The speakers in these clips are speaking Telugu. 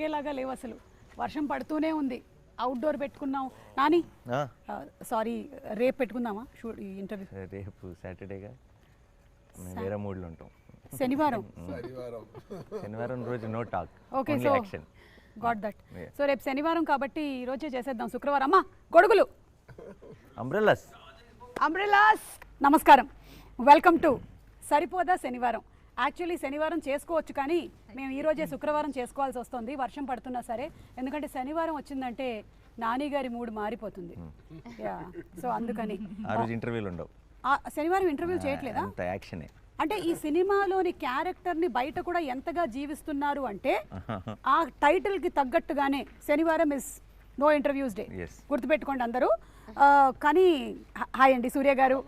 ఒకేలాగా లేవు అసలు. వర్షం పడుతూనే ఉంది. అవుట్డోర్ పెట్టుకున్నాం. నాని సారీ, రేపు పెట్టుకుందామా ఇంటర్వ్యూ? రేపు సాటర్డేగా, మేము వేరే మూడ్లో ఉంటాం. శనివారం శనివారం రోజు no talk, okay. Only so action. Got that. So రేపు శనివారం కాబట్టి ఈ రోజే చేసేద్దాం. శుక్రవారం అమ్మా గొడుగులు, అంబ్రెల్లాస్. అంబ్రెలాస్. నమస్కారం, welcome to Saripodhaa Sanivaaram. Actually శనివారం చేసుకోవచ్చు, కానీ మేము ఈరోజే శుక్రవారం చేసుకోవాల్సి వస్తుంది వర్షం పడుతున్నా సరే. ఎందుకంటే శనివారం వచ్చిందంటే నాని గారి మూడ్ మారిపోతుంది. యా, సో అందుకని ఆ రోజు ఇంటర్వ్యూలు ఉండవు. శనివారం ఇంటర్వ్యూ చేయట్లేదా? అంత యాక్షనే. అంటే ఈ సినిమాలోని క్యారెక్టర్ని బయట కూడా ఎంతగా జీవిస్తున్నారు అంటే ఆ టైటిల్కి తగ్గట్టుగానే శనివారం ఇస్ నో ఇంటర్వ్యూస్ డే. గుర్తుపెట్టుకోండి అందరూ. కానీ హాయ్ అండి సూర్య గారు.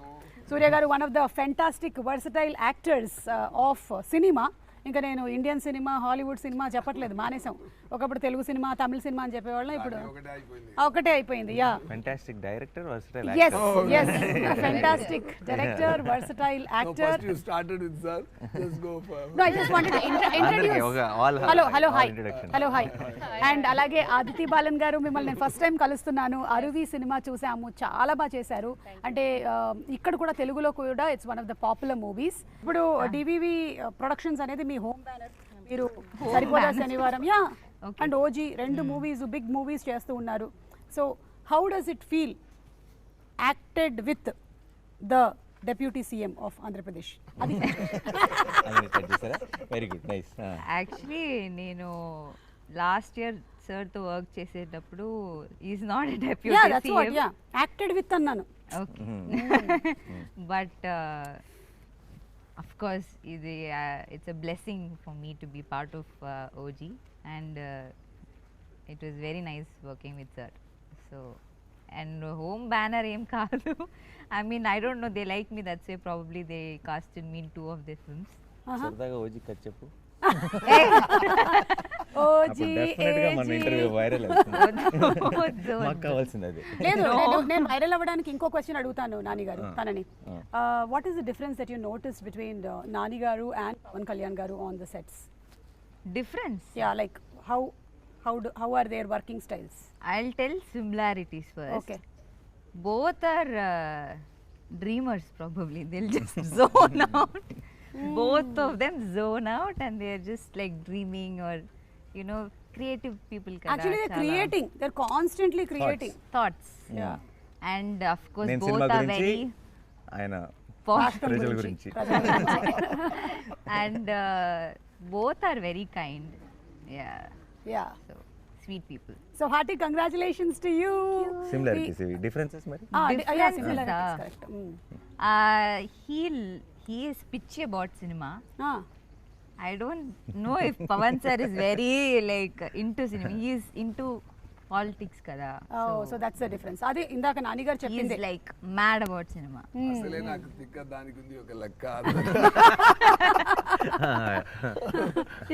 సూర్య గారు one of the fantastic versatile actors of cinema. ఇంకా నేను ఇండియన్ సినిమా, హాలీవుడ్ సినిమా చెప్పట్లేదు, మానేసాం. ఒకప్పుడు తెలుగు సినిమా, తమిళ సినిమా అని చెప్పేవాళ్ళం, ఇప్పుడు ఒకటే అయిపోయింది. Yeah, fantastic director, versatile yes yes fantastic director, versatile actor. First you started with sir, just go for No, I just wanted to introduce. Hello hi. And అలాగే ఆదితి బాలన్ గారు, మిమ్మల్ని నేను ఫస్ట్ టైం కలుస్తున్నాను. అరువి సినిమా చూసాము, చాలా బాగా చేశారు. అంటే ఇక్కడ కూడా తెలుగులో కూడా it's one of the popular movies. ఇప్పుడు డివివి ప్రొడక్షన్స్ అనేది మీ హోమ్ బ్యానర్. మీరు సరిపోదా శనివారం, యా, అండ్ ఓజీ రెండు మూవీస్, బిగ్ మూవీస్ చేస్తూ ఉన్నారు. So how does it feel acted with the deputy CM of Andhra Pradesh? అది వెరీ గుడ్, నైస్. యాక్చువల్లీ నేను లాస్ట్ ఇయర్ సార్తో వర్క్ చేసేటప్పుడు is not a deputy CM, acted with అన్నాను. Okay. But of course it's a blessing for me to be part of OG, and it was very nice working with sir. So and home banner em kaadu. I mean, I don't know, they like me, that's why probably they casted me in 2 of their films. సరదాగా ఓజీ కథ చెప్పు. ఓజీ ఇంటర్వ్యూ వైరల్ అవుతుంది, మాకు కావాల్సింది అది. లేదు, నేను వైరల్ అవ్వడానికి ఇంకో క్వశ్చన్ అడుగుతాను నాని గారు తనని. What is the difference that you notice between Nani గారు అండ్ పవన్ కళ్యాణ్ గారు on the sets? Difference? Yeah, like how are their working styles? I'll tell similarities first. Okay. Both are dreamers probably. They'll just zone out. Both of them zone out and they're just like dreaming, or you know, creative people kada. Actually they're creating, they're constantly creating thoughts. Yeah. And of course నేను both సినిమా are గురించి, very ఆయన రాష్ట్రం ప్రజల గురించి. and both are very kind. Yeah. So sweet people. So hearty congratulations to you. Similarities ఇవి, డిఫరెన్సెస్ మరి. Yeah, similarities, correct. He is pitchy about cinema. Ah. I don't know if Pavan sir is very like into cinema. He is into politics kada. Oh, so that's the difference. Adi indaka Nani garu He cheppindi. is like mad about cinema. అసలే నాకు తిక్క దానికి ఉంది ఒక లెక్క.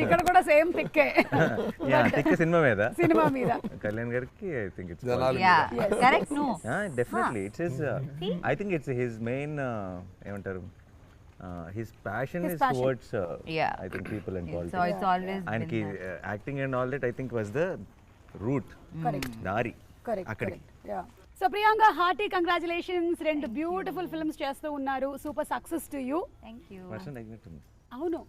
ఇక్కడ కూడా సేమ్ తిక్కే. తిక్క సినిమా మీద, సినిమా మీద కళ్యాణ్ గారికి I think it's Yeah, correct. No. Definitely it's his, I think it's his main ఏమంటారు, his passion is towards Yeah. I think people and So politics. it's always ఆయనకి been that. Acting and all that I think was the route, correct దారి కరెక్ట్ అక్కడికి. Correct. Yeah, so Priyanka hearty congratulations. 2 beautiful films చేస్తూ ఉన్నారు. Super success to you. Thank you. వర్షం తగ్గినట్టుంది. అవును.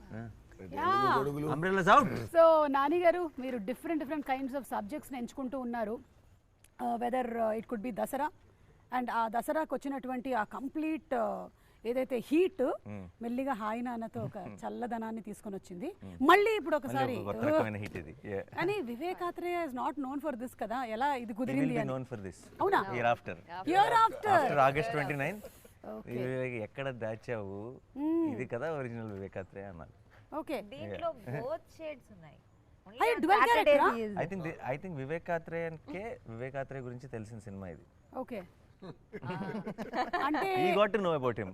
Umbrellas out. సో నాని గారు, మీరు డిఫరెంట్ కైండ్స్ ఆఫ్ సబ్జెక్ట్స్ని ఎంచుకుంటూ ఉన్నారు. Whether it could be Dasara, and ఆ దసరాకు వచ్చినటువంటి ఆ కంప్లీట్ ఏదైతే హీట్ మెల్లిగా హాయి నాన్నతో ఒక చల్లదనాన్ని తీసుకొని వచ్చింది. మళ్ళీ ఇప్పుడు ఒకసారి హిట్ ఇది. కానీ Vivekatreya is not known for this కదా, ఎలా ఇది కుదిరింది అని? Known for this. అవునా? ఇయర్ ఆఫ్టర్ ఆగస్ట్ 29 ఎక్కడ దాచావు, ఇది కదా ఒరిజినల్ వివేకాత్రేయ అన్నారు. ఓకే. దీంట్లో both shades ఉన్నాయి. Only అయ్యో, on dual Saturday character? he is I think Vivekatreya గురించి తెలిసిన సినిమా ఇది. ఓకే. అంటే he got to know about him,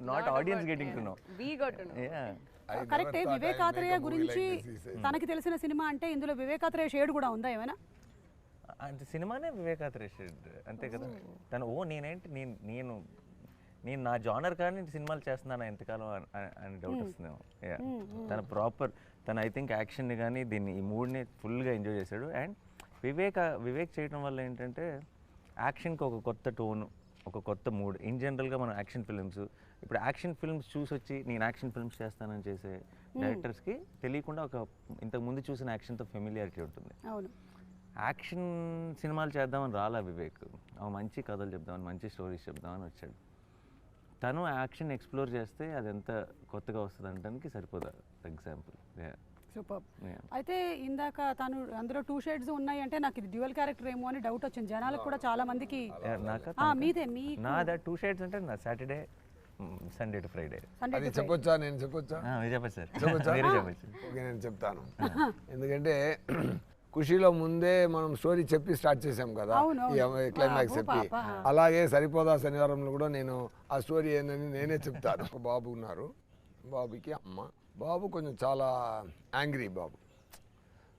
not audience getting to know. we got to know. Yeah. కరెక్టే. వివేకాత్రేయ గురించి తనకి తెలిసిన సినిమా అంటే ఇందులో వివేకాత్రేయ షేడ్ కూడా ఉందా ఏమైనా? అంటే సినిమానే వివేకాత్రేయ షేడ్ అంతే కదా. తను నేను నా జానర్ కానీ సినిమాలు చేస్తున్నాను ఎంతకాలం అని డౌట్ వస్తుంది. తన ప్రాపర్ తను ఐ థింక్ యాక్షన్ని కానీ దీన్ని ఈ మూడ్ని ఫుల్గా ఎంజాయ్ చేశాడు. అండ్ వివేక్ చేయడం వల్ల ఏంటంటే యాక్షన్కి ఒక కొత్త టోను, ఒక కొత్త మూడ్. ఇన్ జనరల్గా మనం యాక్షన్ ఫిల్మ్స్, ఇప్పుడు యాక్షన్ ఫిల్మ్స్ చూసి వచ్చి నేను యాక్షన్ ఫిల్మ్స్ చేస్తానని చేసే డైరెక్టర్స్కి తెలియకుండా ఒక ఇంతకు ముందు చూసిన యాక్షన్తో ఫెమిలియారిటీ ఉంటుంది. అవును, యాక్షన్ సినిమాలు చేద్దామని రాలా వివేక్, మంచి కథలు చెప్దామని, మంచి స్టోరీస్ చెప్దామని వచ్చాడు. తను యాక్షన్ ఎక్స్ప్లోర్ చేస్తే అది ఎంత కొత్తగా వస్తుంది అనడానికి సరిపోదా ఎగ్జాంపుల్. సూపర్. అయితే ఇందాక తను అందులో 2 షేడ్స్ ఉన్నాయి అంటే నాకు ఇది డ్యూయల్ క్యారెక్టర్ ఏమో అని డౌట్ వచ్చింది జనాలకు కూడా, చాలా మందికి. మీదే నాదా 2 షేడ్స్ అంటే నా సాటర్డే సండే టు ఫ్రైడే. అది చెప్పొచ్చా? నేను చెప్పొచ్చా? చెప్పచ్చు సార్, చెప్పొచ్చా? మీరే చెప్పచ్చు. ఓకే, నేను చెప్తాను. ఎందుకంటే ఖుషీలో ముందే మనం స్టోరీ చెప్పి స్టార్ట్ చేసాం కదా, ఈ క్లైమాక్స్ చెప్పి. అలాగే సరిపోదా శనివారంలో కూడా నేను ఆ స్టోరీ ఏంటని నేనే చెప్తాను. ఒక బాబు ఉన్నారు, బాబుకి అమ్మ. బాబు కొంచెం చాలా యాంగ్రీ బాబు.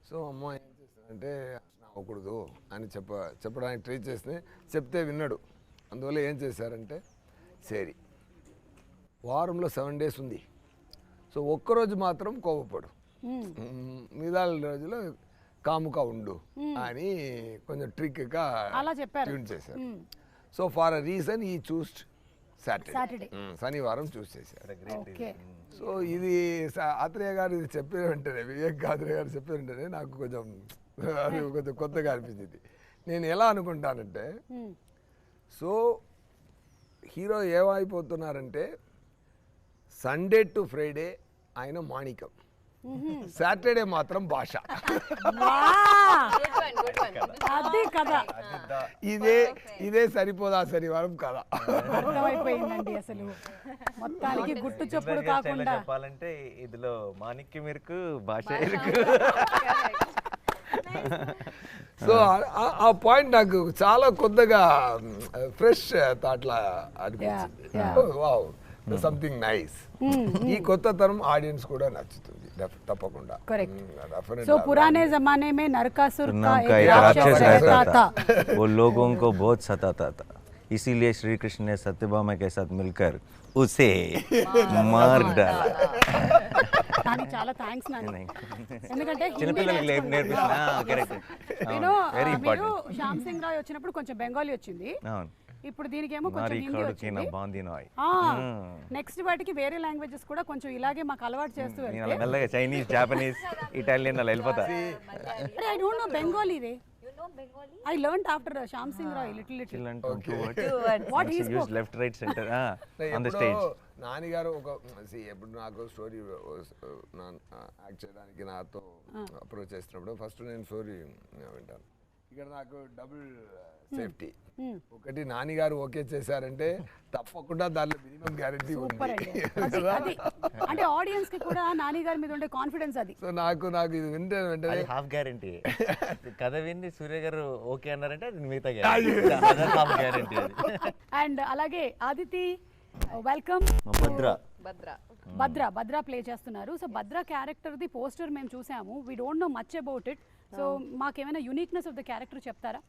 సో అమ్మ ఏం చేస్తానంటే అవ్వకూడదు అని చెప్పడానికి ట్రై చేస్తే చెప్తే విన్నాడు. అందువల్ల ఏం చేశారంటే, సరే వారంలో 7 days ఉంది, సో ఒక్కరోజు మాత్రం కోపపడు, మిగతా రోజులో కాముగా ఉండు అని కొంచెం ట్రిక్గా ట్యూన్ చేశారు. సో ఫార్ అ రీజన్ ఈ చూస్డ్ సాటర్డే, శనివారం చూస్ చేశారు. సో ఇది ఆత్రేయ గారు ఇది చెప్పిన వెంటనే, వివేక్ ఆత్రేయ గారు చెప్పిన వెంటనే నాకు కొంచెం అది కొంచెం కొత్తగా అనిపించింది. నేను ఎలా అనుకుంటానంటే, సో హీరో ఏమైపోతున్నారంటే సండే టు ఫ్రైడే ఆయన మాణికం, సాటర్డే మాత్రం భాష. ఇదే సరిపోదా శనివారం కదా. అర్థమైపోయిందండి. అసలు మొత్తానికి గుట్టు చప్పుడు కాకుండా చెప్పాలంటే ఇదిలో మాణిక్యం ఇరుకు, భాష ఇరుకు. సో ఆ పాయింట్ నాకు చాలా కొత్తగా ఫ్రెష్ థాట్లా అనిపించింది. Wow, something nice. ఈ కొత్త తరం ఆడియన్స్ కూడా నచ్చుతుంది తప్పకుండా. సో పురానే జమానే में नरकासुर का एक राक्षस रहता था, वो लोगों को बहुत सताता था, इसीलिए श्री कृष्ण ने सत्यभामा के साथ मिलकर उसे मार डाला. కానీ చాలా థాంక్స్ నాన్న, ఎందుకంటే చిన్నపిల్లలకి నేర్పిస్తున్నా. Correct, very important. Shyam Singh Roy వచ్చినప్పుడు కొంచెం బెంగాలీ వచ్చింది, ఇప్పుడు దీనికేమో కొంచెం హిందీ వచ్చింది. నెక్స్ట్ వాటికి వేరే లాంగ్వేజెస్ కూడా కొంచెం ఇలాగే మాకు అలవాటు చేస్తూ మెల్లగా చైనీస్, జాపనీస్, ఇటాలియన్ అలా వెళ్ళిపోతా. I don't know Bengali ray. I learned after Shyam Singh Roy little. What he spoke? Left, right, center on the stage. Nani గారు ఒక ఎప్పుడు నాకు స్టోరీ యాక్ట్ చేయడానికి నాతో అప్రోచ్ చేసినప్పుడు ఫస్ట్ నేను స్టోరీ వింటాను. ఇక్కడ నాకు డబుల్ సేఫ్టీ. ఒకటి నాని గారు ఓకే చేశారంటే తప్పకుండా దానిలో మినిమం గ్యారెంటీ ఉంది. అంటే ఆడియన్స్ కి కూడా నాని గారి మీద ఉండే కాన్ఫిడెన్స్ అది. సో నాకు ఇది వింటే వెంటనే హాఫ్ గ్యారెంటీ. కథ విని సూర్య గారు ఓకే అన్నారంటే అది మిగతా గ్యారెంటీ, హాఫ్ గ్యారెంటీ. అండ్ అలాగే ఆదితి, వెల్కమ్. భద్ర ప్లే చేస్తున్నారు. So Bhadra character the poster మేము చూసాము. We don't know much about it. So మాకేమైనా యూనిక్నెస్ ఆఫ్ ద క్యారెక్టర్ చెప్తారా?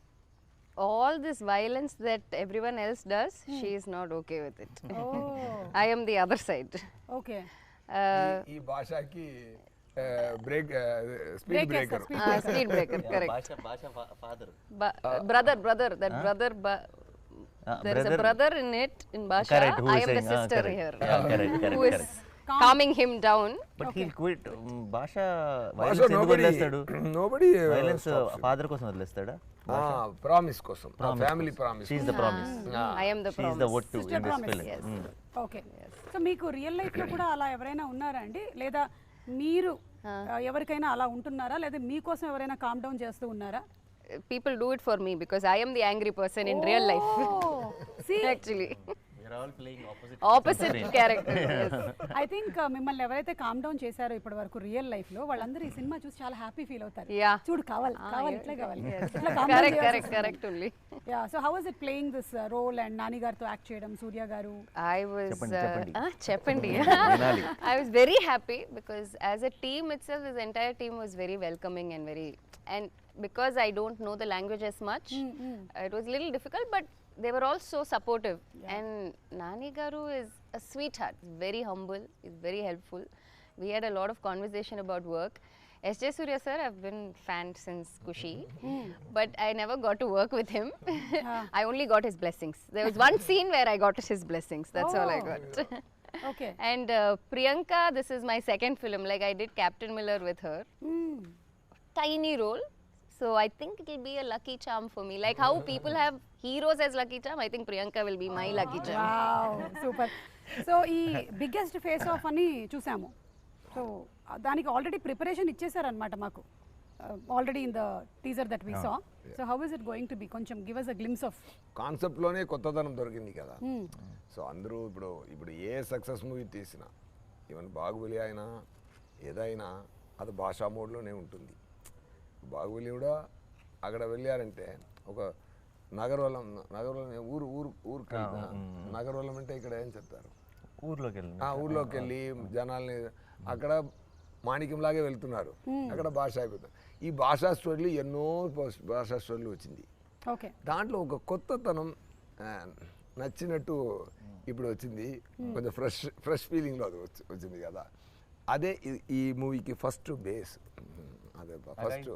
All this violence that everyone else does, she is not okay with it. I am the other side. Okay. ఈ భాషకి break, speed breaker. Speed breaker, correct. భాష father, brother, that brother, there is a brother in it, in Basha. I am the sister here, who is calming him down. But he'll quit. Basha violence ఎందుకు వదిలేస్తాడు? Nobody violence ఫాదర్ కోసం వదిలేస్తాడా? ప్రామిస్ కోసం, family promise. She is the promise. I am the promise. She is the what to in this film. Yes. Okay. So మీకు రియల్ లైఫ్ లో కూడా అలా ఎవరైనా ఉన్నారా అండి, లేదా మీరు ఎవరికైనా అలా ఉంటున్నారా, లేదా మీకోసం ఎవరైనా కామ్ డౌన్ చేస్తూ ఉన్నారా? People do it for me because I am the angry person in real life. See, actually We are all playing opposite character. Yes. I think మిమ్మల్ని ఎవరైతే కామ్ డౌన్ చేశారో ఇప్పటి వరకు రియల్ లైఫ్ లో, వాళ్ళందరూ ఈ సినిమా చూసి చాలా హ్యాపీ ఫీల్ అవుతారు. చూడు కావాలి ఇట్లా కావాలి, correct only. Yeah, so how was it playing this role and Nani garto act cheyadam, Surya garu? I was cheppandi. I was very happy because as a team itself, this entire team was very welcoming and because I don't know the language as much, it was a little difficult, but they were all so supportive. And Nani garu is a sweetheart, very humble, is very helpful. we had a lot of conversation about work. S.J. Surya sir, I've been fan since Kushi, but I never got to work with him. I only got his blessings. There was one scene where I got his blessings. That's all I got. Okay. And Priyanka, this is my second film. Like I did Captain Miller with her. Tiny role. So I think it will be a lucky charm for me. Like how people have heroes as lucky charm, I think Priyanka will be my lucky charm. Wow super. So ఈ బిగ్గెస్ట్ ఫేస్ ఆఫ్ అని చూసాము. సో దానికి ఆల్రెడీ ప్రిపరేషన్ ఇచ్చేసారనమాట మాకు already in the teaser that we saw. So how is it going to be? కొంచెం give us a glimpse of. కాన్సెప్ట్లోనే కొత్తదనం దొరికింది కదా. సో అందరూ ఇప్పుడు ఏ సక్సెస్ మూవీ తీసినా, ఈవెన్ బాహుబలి అయినా ఏదైనా అది భాషా మోడ్లోనే ఉంటుంది. బాహుబలి కూడా అక్కడ వెళ్ళారంటే ఒక నగరవలం ఊరికి నగరవలం అంటే ఇక్కడ ఏం చెప్తారు, ఊర్లోకి వెళ్ళి జనాల్ని అక్కడ మాణిక్యంలాగే వెళ్తున్నారు, అక్కడ భాష అయిపోతుంది. ఈ భాషా స్టోరీలు ఎన్నో భాషా స్టోరీలు వచ్చింది. దాంట్లో ఒక కొత్తతనం నచ్చినట్టు ఇప్పుడు వచ్చింది. కొంచెం ఫ్రెష్ ఫీలింగ్లో అది వచ్చింది కదా. అదే ఈ మూవీకి ఫస్ట్ బేస్, అదే ఫస్ట్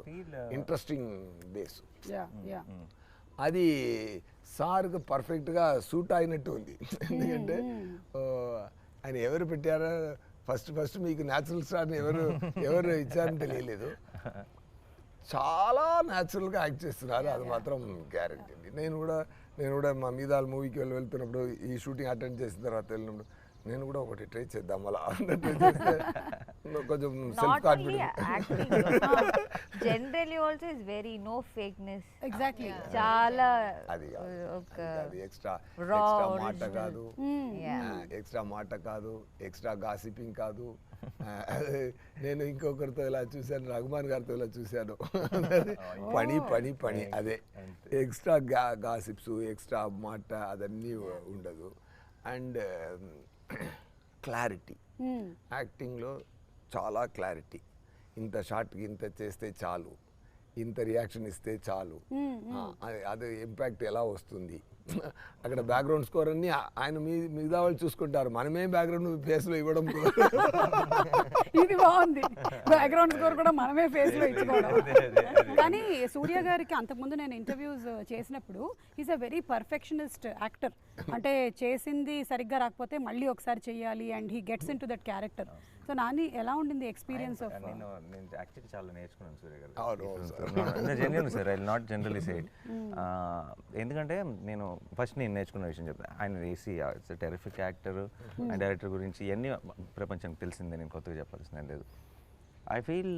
ఇంట్రెస్టింగ్ బేస్. అది సార్కి పర్ఫెక్ట్గా సూట్ అయినట్టు ఉంది. ఎందుకంటే ఆయన ఎవరు పెట్టారో ఫస్ట్ మీకు న్యాచురల్ స్టార్ని ఎవరు ఇచ్చారని తెలియలేదు. చాలా న్యాచురల్గా యాక్ట్ చేస్తున్నారు, అది మాత్రం గ్యారంటీ అండి. నేను కూడా మా మీద మూవీకి వెళ్తున్నప్పుడు ఈ షూటింగ్ అటెండ్ చేసిన తర్వాత వెళ్ళినప్పుడు నేను కూడా ఒకటి ట్రై చేద్దాం అలా కొంచెం self confidence. Generally also is very no fakeness. Exactly. చాలా అది ఎక్స్ట్రా మాట కాదు, ఎక్స్ట్రా గాసిపింగ్ కాదు. నేను ఇంకొకరితో ఇలా చూశాను, రఘుమాన్ గారితో ఇలా చూశాను. పని అదే ఎక్స్ట్రా గాసిప్స్, ఎక్స్ట్రా మాట అదన్నీ ఉండదు. అండ్ క్లారిటీ, యాక్టింగ్లో చాలా క్లారిటీ. ఇంత షార్ట్కి ఇంత చేస్తే చాలు, ఇంత రియాక్షన్ ఇస్తే చాలు, అది ఇంపాక్ట్ ఎలా వస్తుంది. అక్కడ బ్యాక్గ్రౌండ్ స్కోర్ అన్ని ఆయన మిగతా వాళ్ళు చూసుకుంటారు, మనమే బ్యాక్గ్రౌండ్ ఫేస్లో ఇవ్వడం. ఇది బాగుంది, బ్యాక్గ్రౌండ్ స్కోర్ కూడా మనమే ఫేస్లో ఇచ్చుకోవడం. కానీ సూర్య గారికి అంతకుముందు నేను ఇంటర్వ్యూస్ చేసినప్పుడు is a very perfectionist actor. అంటే చేసింది సరిగ్గా రాకపోతే మళ్ళీ ఒకసారి చెయ్యాలి and he gets in to that character. So Nani ఎలా ఉండింది ఎక్స్పీరియన్స్ ఆఫ్? నేను యాక్చువల్లీ చాలా నేర్చుకున్నాను సూర్య గారు. Genuine sir, I not generally say it. ఎందుకంటే నేను నేర్చుకున్న విషయం చెప్తాను. ఆయన వేసి it's terrific actor and director గురించి ఇవన్నీ ప్రపంచానికి తెలిసిందే, నేను కొత్తగా చెప్పాల్సిన లేదు. I feel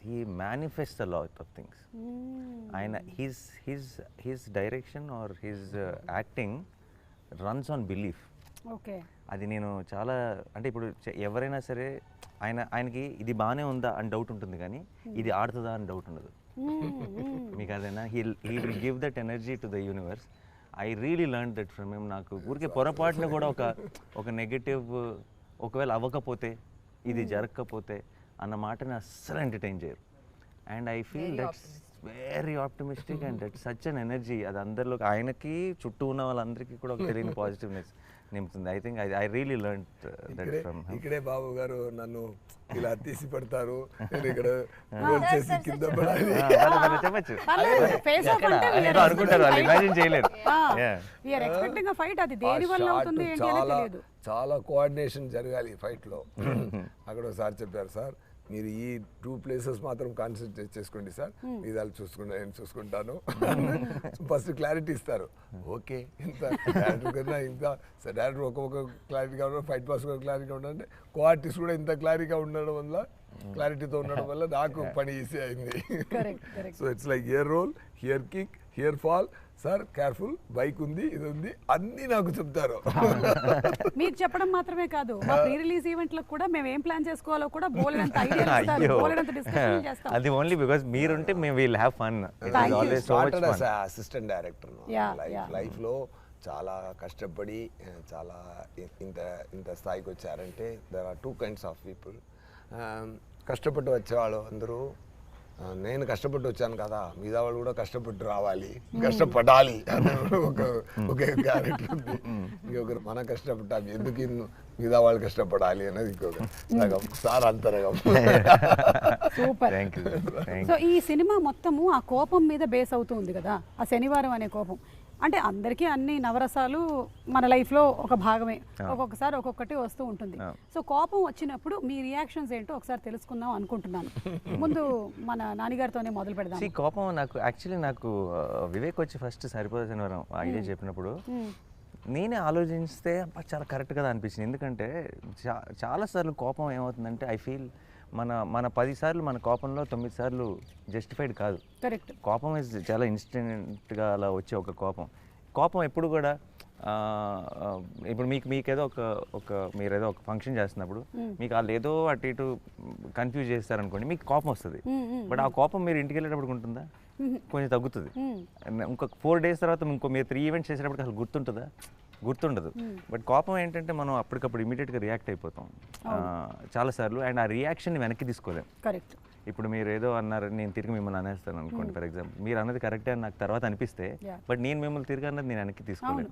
he manifests a lot of things. ఆయన his direction or his acting runs on belief. Okay. అది నేను చాలా, అంటే ఇప్పుడు ఎవరైనా సరే ఆయనకి ఇది బాగానే ఉందా అని డౌట్ ఉంటుంది, కానీ ఇది ఆడుతుందా అని డౌట్ ఉండదు మీకు. అదేనా he will give that energy to the universe. I really learn that from him. నాకు ఊరికే పొరపాటున కూడా ఒక నెగటివ్ ఒకవేళ అవ్వకపోతే, ఇది జరగకపోతే అన్న మాటని అస్సలు ఎంటర్టైన్ చేయరు. And I feel that's very optimistic and that such an energy. అది అందరిలో, ఆయనకి చుట్టూ ఉన్న వాళ్ళందరికీ కూడా ఒక తెలియని పాజిటివ్నెస్ నింపుతుంది. I think I really learn that from him. ఇక్కడే బాబు గారు నన్ను ఇలా తీసి పెడతారు, నేను ఇక్కడ చేసి కింద పడాలి చెప్పచ్చు అనుకుంటారు, వాళ్ళు ఇమాజిన్ చేయలేదు. చాలా కోఆర్డినేషన్ జరగాలి ఫైట్లో. అక్కడ ఒకసారి చెప్పారు, సార్ మీరు ఈ 2 places మాత్రం కాన్సన్ట్రేట్ చేసుకోండి సార్, ఇది నేను చూసుకుంటాను. ఫస్ట్ క్లారిటీ ఇస్తారు. ఓకే, ఇంత డైరెక్టర్ కన్నా ఇంత డైరెక్టర్ ఒక్కొక్క క్లారిటీగా ఉండడం, ఫైట్ పాస్ ఒక క్లారిటీగా ఉండాలంటే కో-ఆర్టిస్ట్ కూడా ఇంత క్లారిటీగా ఉండడం వల్ల, క్లారిటీతో ఉండడం వల్ల నాకు పని ఈజీ అయింది. So it's like here roll, here kick, here fall, sir careful, bike ఉంది, ఇది ఉంది, అన్నీ నాకు చెప్తారు. మీరు చెప్పడం మాత్రమే కాదు, మా ప్రీ రిలీజ్ ఈవెంట్లకు కూడా మేము ఏం ప్లాన్ చేసుకోవాలో కూడా బోలెడంత ఐడియాలు ఇస్తారు, బోలెడంత డిస్కషన్ చేస్తాం. అది ఓన్లీ బికాజ్ మీరుంటే మేము will have fun. It is always so much fun. Assistant director life లో చాలా కష్టపడి చాలా ఇంత స్థాయికి వచ్చారంటే there are 2 kinds of people. కష్టపడి వచ్చేవాళ్ళు అందరూ నేను కష్టపడి వచ్చాను కదా, మిగతా వాళ్ళు కూడా కష్టపడి రావాలి, కష్టపడాలి అనే ఒక క్యారెక్టర్ ఉంది. ఇంకొకరు మనం కష్టపడ్డాం, ఎందుకు మిగతా వాళ్ళు కష్టపడాలి అనేది ఇంకొక సగం సార్ అంతరగం. సూపర్. సో ఈ సినిమా మొత్తము ఆ కోపం మీద బేస్ అవుతూ ఉంది కదా, ఆ శనివారం అనే కోపం. అంటే అందరికీ అన్ని నవరసాలు మన లైఫ్లో ఒక భాగమే, ఒక్కొక్కసారి ఒక్కొక్కటి వస్తూ ఉంటుంది. సో కోపం వచ్చినప్పుడు మీ రియాక్షన్స్ ఏంటో ఒకసారి తెలుసుకుందాం అనుకుంటున్నాను. ముందు మన నాన్నగారితోనే మొదలు పెడదాం. కోపం నాకు యాక్చువల్లీ వివేక్ వచ్చి ఫస్ట్ సరిపోదా శనివారం ఐడియా చెప్పినప్పుడు నేనే ఆలోచిస్తే చాలా కరెక్ట్ కదా అనిపించింది. ఎందుకంటే చాలాసార్లు కోపం ఏమవుతుందంటే ఐ ఫీల్ మన 10 సార్లు మన కోపంలో 9 సార్లు జస్టిఫైడ్ కాదు. కరెక్ట్. కోపం చాలా ఇన్స్టెంట్గా అలా వచ్చే ఒక కోపం ఎప్పుడు కూడా ఇప్పుడు మీకేదో మీరేదో ఒక ఫంక్షన్ చేస్తున్నప్పుడు మీకు వాళ్ళు ఏదో అటు ఇటు కన్ఫ్యూజ్ చేస్తారనుకోండి, మీకు కోపం వస్తుంది. బట్ ఆ కోపం మీరు ఇంటికి వెళ్ళేటప్పుడు ఉంటుందా? కొంచెం తగ్గుతుంది. ఇంకొక 4 days తర్వాత మీరు 3 ఈవెంట్స్ చేసేటప్పుడు అసలు గుర్తుండదు. బట్ కోపం ఏంటంటే మనం అప్పటికప్పుడు ఇమీడియట్గా రియాక్ట్ అయిపోతాం చాలాసార్లు, అండ్ ఆ రియాక్షన్ని వెనక్కి తీసుకోలేం. కరెక్ట్. ఇప్పుడు మీరు ఏదో అన్నారు, నేను తిరిగి మిమ్మల్ని అనేస్తాను అనుకోండి ఫర్ ఎగ్జాంపుల్, మీరు అన్నది కరెక్టే అని నాకు తర్వాత అనిపిస్తే, బట్ నేను మిమ్మల్ని తిరిగి అన్నది నేను వెనక్కి తీసుకోలేను.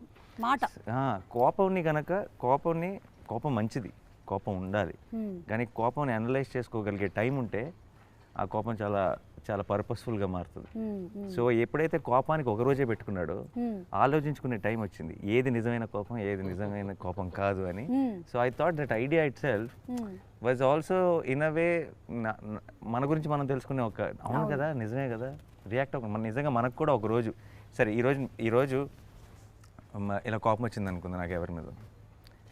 కోపం మంచిది, కోపం ఉండాలి, కానీ కోపంని అనలైజ్ చేసుకోగలిగే టైం ఉంటే ఆ కోపం చాలా చాలా పర్పస్ఫుల్గా మారుతుంది. సో ఎప్పుడైతే కోపానికి ఒక రోజే పెట్టుకున్నాడో ఆలోచించుకునే టైం వచ్చింది, ఏది నిజమైన కోపం ఏది నిజమైన కోపం కాదు అని. So I thought that idea itself was also in a way మన గురించి మనం తెలుసుకునే ఒక అవును కదా నిజమే కదా రియాక్ట్ అవ్వ నిజంగా మనకు కూడా ఒక రోజు సరే ఈరోజు ఇలా కోపం వచ్చింది అనుకుంది నాకు ఎవరి మీద,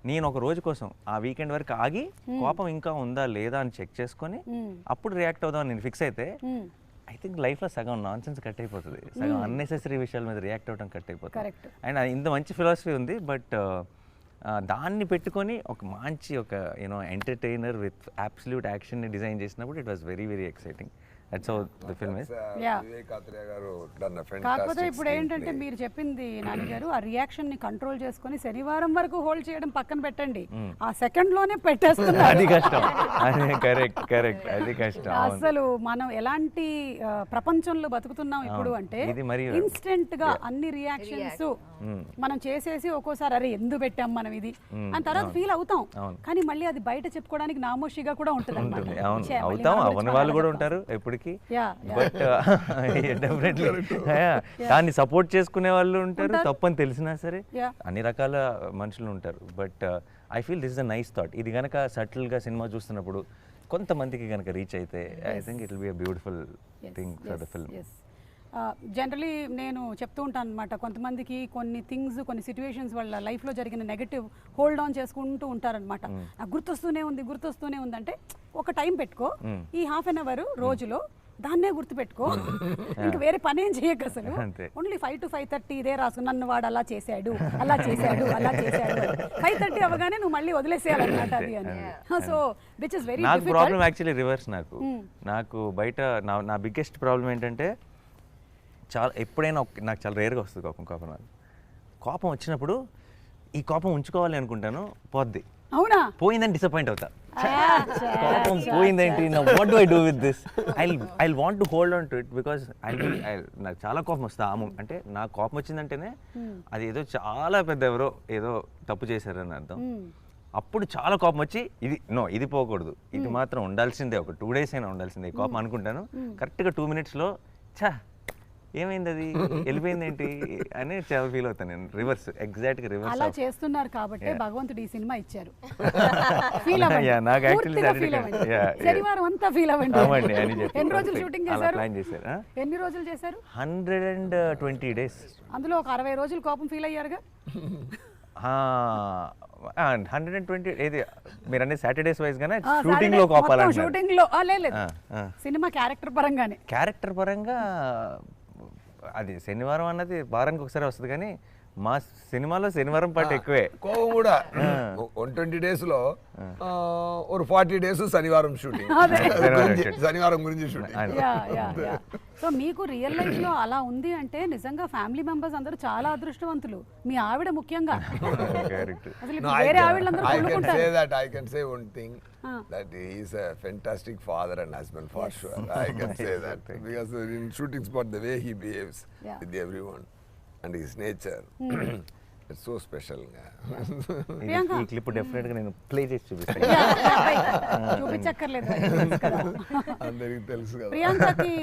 నేను ఒక రోజు కోసం ఆ వీకెండ్ వరకు ఆగి కోపం ఇంకా ఉందా లేదా అని చెక్ చేసుకొని అప్పుడు రియాక్ట్ అవుదామని నేను ఫిక్స్ అయితే ఐ థింక్ లైఫ్లో సగం నాన్ సెన్స్ కట్ అయిపోతుంది, సగం అన్నెసెసరీ విషయాల మీద రియాక్ట్ అవ్వడం కట్ అయిపోతుంది. అండ్ ఇంత మంచి ఫిలాసఫీ ఉంది, బట్ దాన్ని పెట్టుకొని ఒక మంచి ఎంటర్టైనర్ విత్ అబ్సల్యూట్ యాక్షన్ని డిజైన్ చేసినప్పుడు it was very very exciting. That's how the film is. కాకపోతే ఇప్పుడు ఏంటంటే మీరు చెప్పింది నాన్నగారు, ఆ రియాక్షన్ ని కంట్రోల్ చేసుకొని శనివారం వరకు హోల్డ్ చేయడం పక్కన పెట్టండి, ఆ సెకండ్ లోనే పెట్టేస్తున్నారు. అది కష్టం. కరెక్ట్ అది కష్టం. అసలు మనం ఎలాంటి ప్రపంచంలో బతుకుతున్నాం ఇప్పుడు అంటే ఇన్స్టెంట్ గా అన్ని రియాక్షన్స్ మనం చేసేసి ఒక్కోసారి అరే ఎందుకు పెట్టాం మనం ఇది అని తర్వాత ఫీల్ అవుతాం, కానీ మళ్ళీ అది బయట చెప్పుకోవడానికి నామోషిగా కూడా ఉంటుంది. అవన్నీ వాళ్ళు కూడా ఉంటారు ఎప్పటికీ, బట్ డెఫినెట్లీ దాన్ని సపోర్ట్ చేసుకునే వాళ్ళు ఉంటారు, తప్పని తెలిసినా సరే అన్ని రకాల మనుషులు ఉంటారు. But I feel this is a nice thought. ఇది కనుక సటిల్గా సినిమా చూస్తున్నప్పుడు కొంతమందికి కనుక రీచ్ అయితే I think it will be a beautiful thing for the film. Generally నేను చెప్తూ ఉంటాను అనమాట, కొంతమందికి కొన్ని థింగ్స్ కొన్ని సిచ్యువేషన్స్ వాళ్ళ లైఫ్లో జరిగిన నెగటివ్ హోల్డ్ ఆన్ చేసుకుంటూ ఉంటారనమాట. నాకు గుర్తొస్తూనే ఉంది అంటే ఒక టైం పెట్టుకో, ఈ ½ రోజులో దాన్నే గుర్తుపెట్టుకో, ఇంక వేరే పని ఏం చేయక అసలు ఓన్లీ 5 to 5:30 ఇదే రాసు, నన్ను వాడు అలా చేశాడు 5:30 అవగానే నువ్వు మళ్ళీ వదిలేసేయాలన్నమాట అది అని. So which is very difficult. Problem actually reverse. నాకు బయట నా బిగ్గెస్ట్ ప్రాబ్లం ఏంటంటే ఎప్పుడైనా నాకు చాలా రేర్గా వస్తుంది కోపం వచ్చినప్పుడు ఈ కోపం ఉంచుకోవాలి అనుకుంటాను, పోద్ది. అవునా? పోయిందని డిసప్పాయింట్ అవుతా. కోపం పోయిందేంటి, what do I do with this, I want to hold on to it because నాకు చాలా కోపం వస్తుంది. అంటే నాకు కోపం వచ్చిందంటేనే అది ఏదో చాలా పెద్ద ఎవరో ఏదో తప్పు చేశారని అర్థం. అప్పుడు చాలా కోపం వచ్చి ఇది పోకూడదు, ఇది మాత్రం ఉండాల్సిందే, ఒక 2 days అయినా ఉండాల్సిందే కోపం అనుకుంటాను. కరెక్ట్గా 2 minutesలో ఏమైంది అది వెళ్ళిపోయింది ఏంటి అని చాలా ఫీల్ అవుతాను నేను. రివర్స్, ఎగ్జాక్ట్ గా రివర్స్. అలా చేస్తున్నారు కాబట్టి భగవంతుడు ఈ సినిమా ఇచ్చారు. శనివారం అంతా ఫీల్ అవ్వండి. ఎన్ని రోజులు షూటింగ్ చేశారు? ఎన్ని రోజులు చేశారు? 120 days. అందులో ఒక 60 రోజులు కోపం ఫీల్ అయ్యారుగా. 120 ఏది మీరు అనే సాటర్డేస్ వైజ్ గానే షూటింగ్ లో కోపాలంటారు? షూటింగ్ లో లేదు, సినిమా క్యారెక్టర్ పరంగా అది శనివారం అన్నది వారానికి ఒకసారి వస్తుంది, కానీ మా సినిమాలో శనివారం పాటు ఎక్కువే. కోపం కూడా 120 days లో ఒక 40 days శనివారం షూటింగ్, శనివారం గురించి షూటింగ్. సో మీకు రియల్ లైఫ్ లో అలా ఉంది అంటే నిజంగా ఫ్యామిలీ మెంబర్స్ అందరూ చాలా అదృష్టవంతులు, మీ ఆవిడ ముఖ్యంగా. అసలు వేరే ఆవిడలందరూ కొనుక్కుంటారు. I can say one thing, that he is a fantastic father and husband for sure. I can say that because in shooting spot the way he behaves with everyone and his nature, it's so special. ఈ క్లిప్ డెఫినెట్ గా నేను ప్లే చేసి చూపిస్తాను. చూపించక్కర్లేదు, అందరికి తెలుసు కదా. ప్రియాంకకి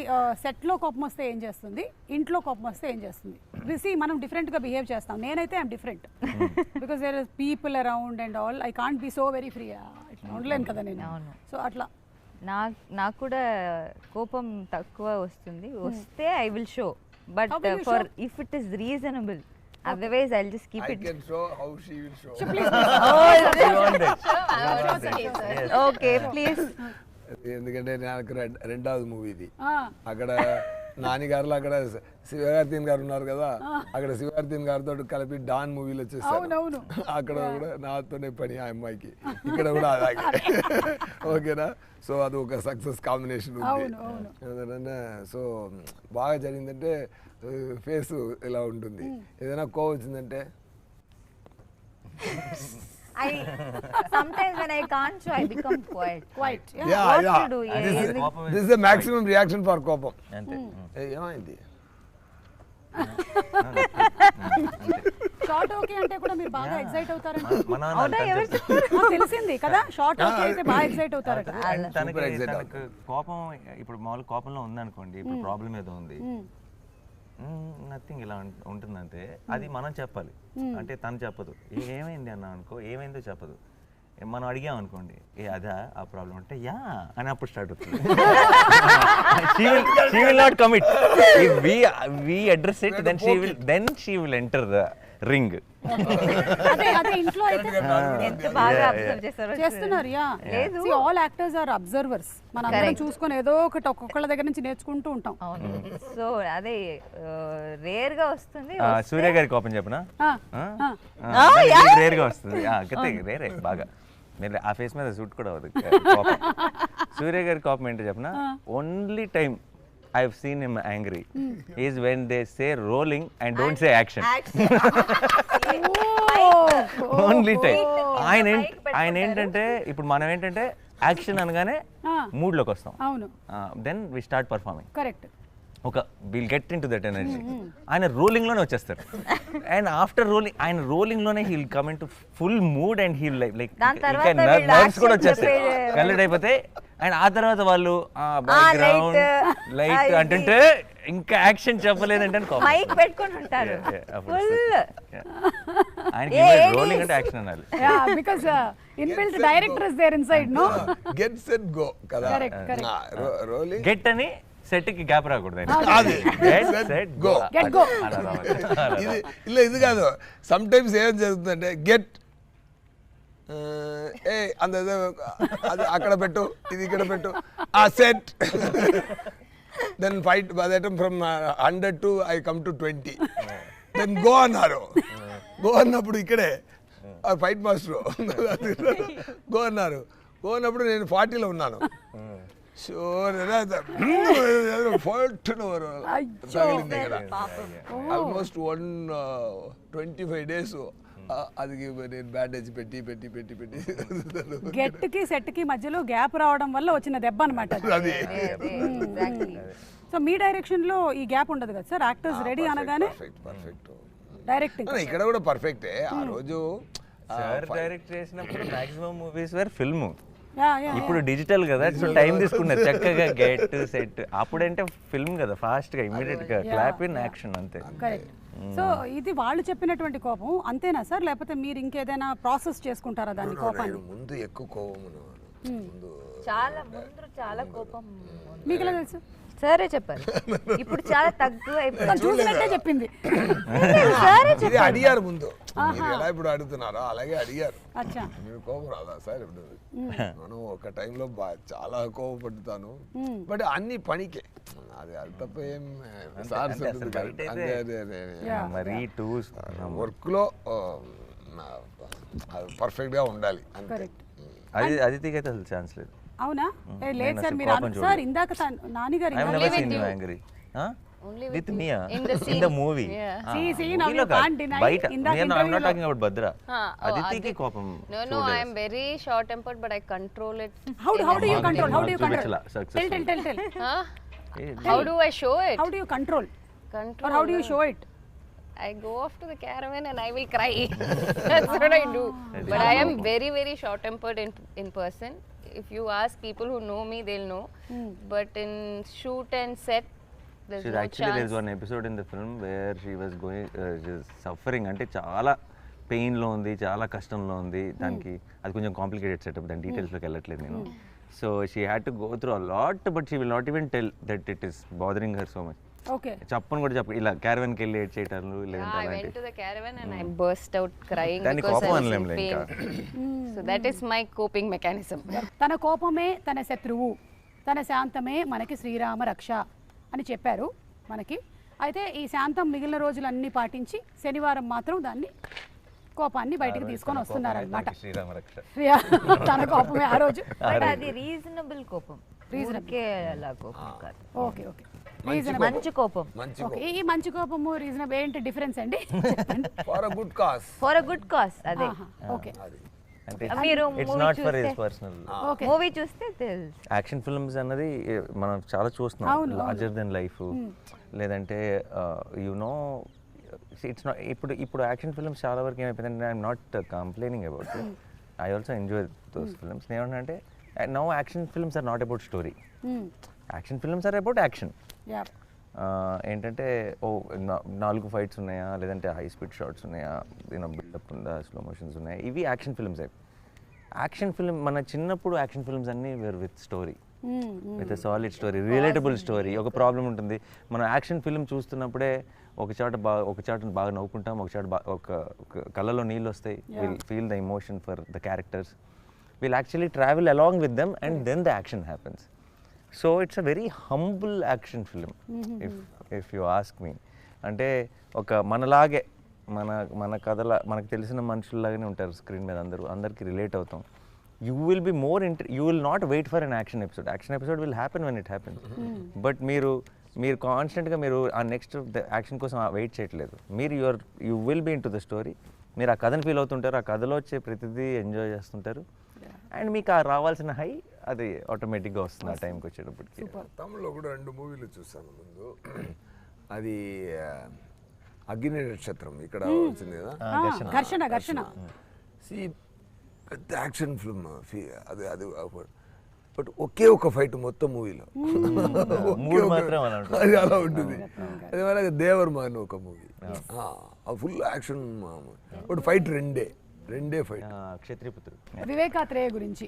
సెట్ లో కోపం వస్తే ఏం చేస్తుంది, ఇంట్లో కోపం వస్తే ఏం చేస్తుంది? రిసి మనం డిఫరెంట్ గా బిహేవ్ చేస్తాం. నేనైతే I'm different because there is people around and all. I can't be so very free, ఇట్లా ఉండలేను కదా నేను. సో అట్లా నాకు కూడా కోపం తక్కువ వస్తుంది. వస్తే I will show, but for if it is reasonable. Otherwise, I'll just keep it. I can show how she will show. Okay, please. ఎందుకంటే నాకు రెండవది మూవీ ఇది. అక్కడ నాని గారు అక్కడ శివకార్తీన్ గారు ఉన్నారు కదా, అక్కడ శివకార్తీన్ గారితో కలిపి డాన్ మూవీలో వచ్చేసారు. అక్కడ కూడా నాతోనే పని ఆ అమ్మాయికి, ఇక్కడ కూడా అలాగే. ఓకేనా? సో అది ఒక సక్సెస్ కాంబినేషన్ ఉంది. సో బాగా జరిగిందంటే ఫేస్ ఇలా ఉంటుంది. ఏదైనా కోవ వచ్చిందంటే sometimes when I can't show, I become quiet. Yeah. This is the maximum reaction for కోపం. ఏమైంది? షార్ట్ ఓకే అంటే కూడా మీరు బాగా ఎక్సైట్ అవుతారంట. తెలిసింది కదా, షార్ట్ ఓకే అయితే బాగా ఎక్సైట్ అవుతారట. తనకు కోపం ఇప్పుడు మామూలు కోపంలో ఉందనుకోండి, ఇప్పుడు ప్రాబ్లం ఏదో ఉంది, నథింగ్ ఇలా ఉంటుందంటే అది మనం చెప్పాలి. అంటే తను చెప్పదు. ఏమైంది అన్నా అనుకో, ఏమైందో చెప్పదు. మనం అడిగాం అనుకోండి, అదా ఆ ప్రాబ్లం అంటే యా అని అప్పుడు స్టార్ట్ అవుతుంది. she will not commit. If we address it, then she will enter the ring. అదే ఇంట్లో అయితే ఎంత బాగా అబ్జర్వ్ చేస్తున్నారు. లేదు, ఆల్ యాక్టర్స్ ఆర్ అబ్జర్వర్స్. మనం అందరం చూసుకొని ఏదో ఒకటి ఒక్కొక్కళ్ళ దగ్గర నుంచి నేర్చుకుంటూ ఉంటాం. సో అదే రేర్ గా వస్తుంది. సూర్య గారి కోపం చెప్పనా? రేర్ గా వస్తుంది. రేరే బాగా మీరు ఆ ఫేస్ మీద సూట్ కూడా అవ్వదు కోపం. సూర్య గారి కోపం ఏంటో చెప్పనా? Only time I've seen him angry is when they say rolling and don't say action. Only time. ఆయన ఏంటంటే ఇప్పుడు మనం ఏంటంటే యాక్షన్ అనగానే మూడ్ లోకి వస్తాం. అవును. Then we start performing. Correct. ఒక will get into that energy. ఆయన రోలింగ్ లోనే వచ్చేస్తారు. అండ్ ఆఫ్టర్ రోలింగ్, ఆయన రోలింగ్ లోనే he'll come into full mood and he'll like ఇంకా నర్వ్స్ కూడా వచ్చేస్తాయి, కలెక్ట్ అయిపోతాయి. అండ్ ఆ తర్వాత వాళ్ళు బ్యాక్గ్రౌండ్ లైట్ అంటుంటే ఇంకా యాక్షన్ చెప్పలేదంటే మైక్ పెట్టుకొని ఉంటారు ఫుల్. ఆయనకి రోలింగ్ అంటే యాక్షన్ అనాలి. Because inbuilt director is there inside. No get set go కదా. కరెక్ట్. గెట్ అని సెట్ కి గ్యాప్ రాకూడదు. ఇది కాదు. సమ్ టైమ్స్ ఏం జరుగుతుందంటే గెట్ అంత అది అక్కడ పెట్టు, ఇది ఇక్కడ పెట్టు, ఆ set. Then fight from 100 to I come to 20. Then go అన్నారు. గో అన్నప్పుడు ఇక్కడే ఫైట్ మాస్టర్ గో అన్నారు. గో అన్నప్పుడు నేను 40లో ఉన్నాను. ఆల్మోస్ట్ 125 days అది నేను బ్యాండేజ్ పెట్టి పెట్టి పెట్టి పెట్టి గెట్ కి సెట్ కి మధ్యలో గ్యాప్ రావడం వల్ల వచ్చిన దెబ్బ అన్నమాట. సో మీ డైరెక్షన్ లో ఈ గ్యాప్ ఉండదు కదా సార్? యాక్టర్స్ రెడీ అనగానే డైరెక్టింగ్ ఇక్కడ కూడా పర్ఫెక్టే. ఆ రోజు సార్ డైరెక్ట్ చేసినప్పుడు మాక్సిమం మూవీస్ వేర్ ఫిల్మ్. ఇప్పుడు డిజిటల్ కదా, సో టైం తీసుకున్నారు చక్కగా గెట్ సెట్. అప్పుడంటే ఫిల్మ్ కదా, ఫాస్ట్ గా ఇమీడియట్ గా క్లాప్ ఇన్ యాక్షన్ అంతే. కరెక్ట్. సో ఇది వాళ్ళు చెప్పినటువంటి కోపం అంతేనా సార్, లేకపోతే మీరు ఇంకేదైనా ప్రాసెస్ చేసుకుంటారా దాన్ని కోపాన్ని? ముందు ఎక్కువ కోపం, చాలా కోపం. మీకు ఎలా తెలుసు? సరే చెప్పారు. ఇప్పుడు చాలా తక్కువ చూసినట్టే చెప్పింది. అడిగారు ముందు, ఎలా ఇప్పుడు అడుగుతున్నారో అలాగే అడిగారు. మీరు కోపం రాదా సార్? ఇప్పుడు మనం ఒక టైంలో చాలా కోపపడుతాను, బట్ అన్ని పనికే. అది తప్ప ఏం సార్స్ మరి వర్క్లో పర్ఫెక్ట్గా ఉండాలి అంతే. అదితికి అయితే అసలు ఛాన్స్ లేదు. అవునా? లేదు సార్, మీరు సార్ ఇందాక నానిగారు with Mia in the movie. See, now you can't deny. I'm not talking about Badra. Aditi ki kopam. No, I am very short tempered, but I control it. How do you control? Tell. How do I show it? How do you control? Or how do you show it? I go off to the caravan and I will cry. That's what I do. But I am very, very short tempered in person. If you ask people who know me, they'll know. But in shoot and set, there's one episode in the film where she was going suffering, అంటే చాలా పెయిన్ లో ఉంది, చాలా కష్టంలో ఉంది. దానికి అది కొంచెం కాంప్లికేటెడ్ సెటప్, దాని డీటెయిల్స్ లోకి వెళ్ళట్లేదు నేను. So she had to go through a lot, but she will not even tell that it is bothering her so much. Okay, చెప్పను కూడా చెప్పు, ఇలా క్యారవన్ కి వెళ్ళి ఏడ్ చేయటాలు లేదంటే I went to the caravan and I burst out crying దాని because కోపం I was in అనలేం pain. So that is my coping mechanism. తన కోపమే తన శత్రువు, తన శాంతమే మనకి శ్రీరామ రక్ష అని చెప్పారు మనకి. అయితే ఈ శాంతం మిగిలిన రోజులన్నీ పాటించి శనివారం మాత్రం దాన్ని కోపాన్ని బయటికి తీసుకొని వస్తున్నారన్నమాట. తన కోపమే ఆ రోజు. అది రీజనబుల్ కోపం, ఓకే ఓకే, మంచి కోపం. ఈ మంచి కోపము రీజనబుల్ ఏంటి డిఫరెన్స్ అండి? ఫర్ అ గుడ్ కాజ్ అదే. ఓకే, మీరు it's not for his personal. Movie చూస్తే తెలుసు. యాక్షన్ ఫిల్మ్స్ అన్నది మనం చాలా చూస్తున్నాం, లార్జర్ దెన్ లైఫ్, లేదంటే యునో ఇట్స్ నాట్. ఇప్పుడు యాక్షన్ ఫిల్మ్స్ చాలా వరకు ఏమైపోయిందంటే, I'm not complaining about it, I also enjoy those films. ఏమంటే now action films are not about story, action films are about action. ఏంటంటే ఓ 4 ఫైట్స్ ఉన్నాయా, లేదంటే హై స్పీడ్ షాట్స్ ఉన్నాయా, బిల్డప్ ఉందా, స్లో మోషన్స్ ఉన్నాయా, ఇవి యాక్షన్ ఫిల్మ్స్. యాక్షన్ ఫిల్మ్ మన చిన్నప్పుడు యాక్షన్ ఫిల్మ్స్ అన్నీ were with story, with a solid story, relatable story. ఒక ప్రాబ్లం ఉంటుంది, మనం యాక్షన్ ఫిల్మ్ చూస్తున్నప్పుడే ఒక చాట బాగా నవ్వుకుంటాం, ఒక చాట ఒక కళ్ళలో నీళ్ళు వస్తాయి, will feel the emotion for the characters, will actually travel along with them and then the action happens. So it's a very humble action film if you ask me. అంటే ఒక మనలాగే మన కథల మనకు తెలిసిన మనుషుల్లాగానే ఉంటారు స్క్రీన్ మీద, అందరికి రిలేట్ అవుతాం. You will be more you will not wait for an action episode will happen when it happens. But మీరు కాన్స్టెంట్గా మీరు ఆ నెక్స్ట్ యాక్షన్ కోసం వెయిట్ చేయట్లేదు, you will be into the story. మీరు ఆ కథను ఫీల్ అవుతుంటారు, ఆ కథలో వచ్చే ప్రతిదీ ఎంజాయ్ చేస్తుంటారు, అండ్ మీకు ఆ రావాల్సిన హై అది ఆటోమేటిక్గా వస్తుంది ఆ టైంకి వచ్చేటప్పటికి. తమిళ్లో కూడా 2 మూవీలు చూసాను ముందు. అది అగ్ని నక్షత్రం ఇక్కడ వచ్చింది కదా, ఘర్షణ. పెద్ద యాక్షన్ ఫిల్మ్ అది బట్ ఒకే ఒక ఫైట్ మొత్తం మూవీలో, అది అలా ఉంటుంది. అదే మరి దేవర్ అని ఒక movie, full action, but fight రెండే ఫైట్. క్షత్రియపుత్రుడు వివేకాత్రేయ గురించి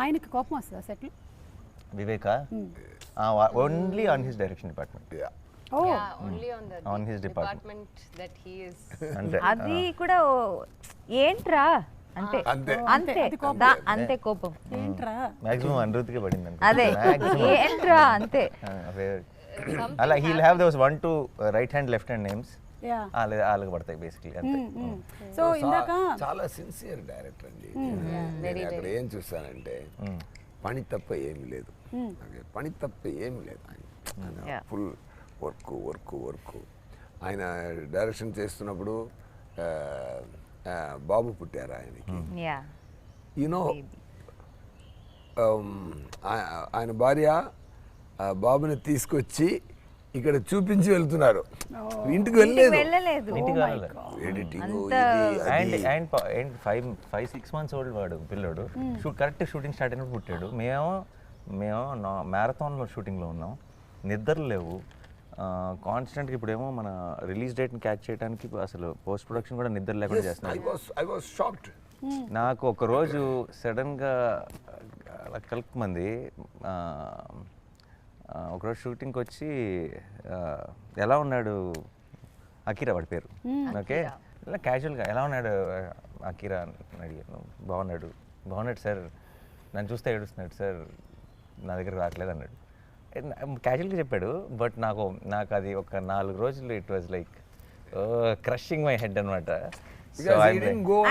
ఆయనకి కోపం వస్తుందా సెట్లు? Vivek only on his direction department, only on his department that he is. అది కూడా ఏంట్రా అంతే అంతే కోపం ఏంట్రా మాక్సిమం అనిరుద్ధికి పడింది అనుకో. అదే ఏంట్రా అంతే. అలా he'll have those 1 2 right hand left hand names, వాళ్ళకి పడతాయి బేసిక్లీ అంతే. సో ఇందాక చాలా సిన్సియర్ డైరెక్టర్ అండి. నేను అక్కడ ఏం చూస్తానంటే పని తప్ప ఏమీ లేదు, పని తప్ప ఏమీ లేదు. ఆయన ఫుల్ వర్క్. ఆయన డైరెక్షన్ చేస్తున్నప్పుడు బాబు పుట్టారు ఆయనకి. యూనో ఆయన భార్య బాబుని తీసుకొచ్చి ఇక్కడ చూపించి వెళ్తున్నారు, ఇంటికి వెళ్ళలేదు. అండ్ 5-6 months ఓల్డ్ వాడు పిల్లోడు, కరెక్ట్ షూటింగ్ స్టార్ట్ అయినప్పుడు పుట్టాడు. మేము మ్యారథాన్లో షూటింగ్లో ఉన్నాం, నిద్రలు లేవు కాన్స్టెంట్గా. ఇప్పుడేమో మన రిలీజ్ డేట్ని క్యాచ్ చేయడానికి అసలు పోస్ట్ ప్రొడక్షన్ కూడా నిద్ర లేకుండా చేస్తున్నాను. నాకు ఒకరోజు సడన్గా కలుపుమంది ఒకరోజు షూటింగ్కి వచ్చి ఎలా ఉన్నాడు అకీరా వాడి పేరు, ఓకే, ఇలా క్యాజువల్గా ఎలా ఉన్నాడు అకీరా అని అడిగాను. బాగున్నాడు సార్, నన్ను చూస్తే ఏడుస్తున్నాడు సార్, నా దగ్గర రావట్లేదు అన్నాడు. క్యాజువల్గా చెప్పాడు, బట్ నాకు అది ఒక 4 రోజులు it was like crushing my head అనమాట.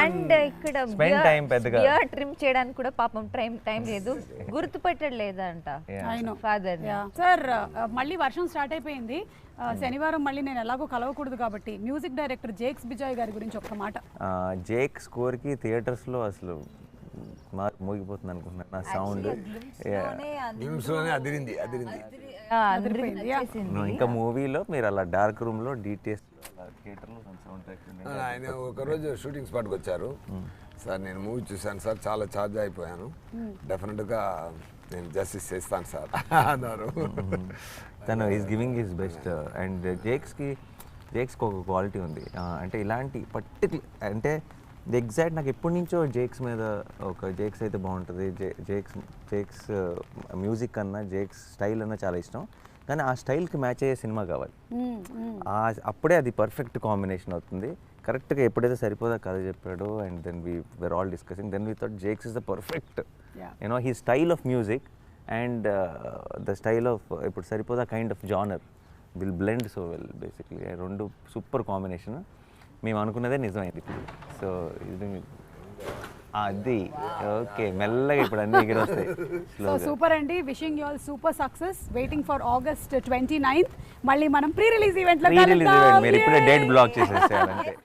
అండ్ ఇక్కడ బియర్ ట్రిమ్ చేయడానికి కూడా పాపం టైం లేదు, గుర్తుపెట్టడు లేదంట ఫాదర్. సార్ మళ్ళీ వర్షం స్టార్ట్ అయిపోయింది, శనివారం మళ్ళీ నేను ఎలాగో కలవకూడదు కాబట్టి మ్యూజిక్ డైరెక్టర్ జేక్స్ బిజాయ్ గారి గురించి ఒక్క మాట. జేక్ స్కోర్కి థియేటర్స్లో అసలు మోగిపోతుంది అనుకుంటున్నాను నా సౌండ్. ఇంకా మూవీలో మీరు అలా డార్క్ రూమ్లో డీటెయిల్స్ థియేటర్లో సౌండ్ ట్రాక్. ఆయన ఒకరోజు షూటింగ్ స్పాట్కి వచ్చారు, సార్ నేను మూవీ చూశాను సార్, చాలా ఛార్జ్ అయిపోయాను, డెఫినెట్గా నేను జస్టిస్ చేస్తాను సార్ అన్నారు. తను is giving his best. And జేక్స్కి ఒక క్వాలిటీ ఉంది, అంటే ఇలాంటి పర్టికులర్ అంటే ఎగ్జాక్ట్ నాకు ఎప్పటి నుంచో జేక్స్ మీద ఒక జేక్స్ అయితే బాగుంటుంది, జేక్స్ మ్యూజిక్ అన్నా జేక్స్ స్టైల్ అన్నా చాలా ఇష్టం, కానీ ఆ స్టైల్కి మ్యాచ్ అయ్యే సినిమా కావాలి, అప్పుడే అది పర్ఫెక్ట్ కాంబినేషన్ అవుతుంది. కరెక్ట్గా ఎప్పుడైతే సరిపోదా కథ చెప్పాడు, and then we're all discussing, then we thought Jakes is the perfect you know he style of music and the style of ఇప్పుడు Saripodhaa kind of genre will blend so well. Basically రెండు సూపర్ కాంబినేషన్, మేము అనుకున్నదే నిజమైంది ఇప్పుడు. సో ఇది అది ఓకే, మెల్లగా ఇప్పుడు అన్ని ఎగిరి వస్తాయి. సో సూపర్ అండి, wishing you all super success, waiting for August 29th. మళ్ళీ మనం ప్రీ రిలీజ్ ఈవెంట్లో మీరు ఇప్పుడే డేట్ బ్లాక్ చేసేసేయాలంటే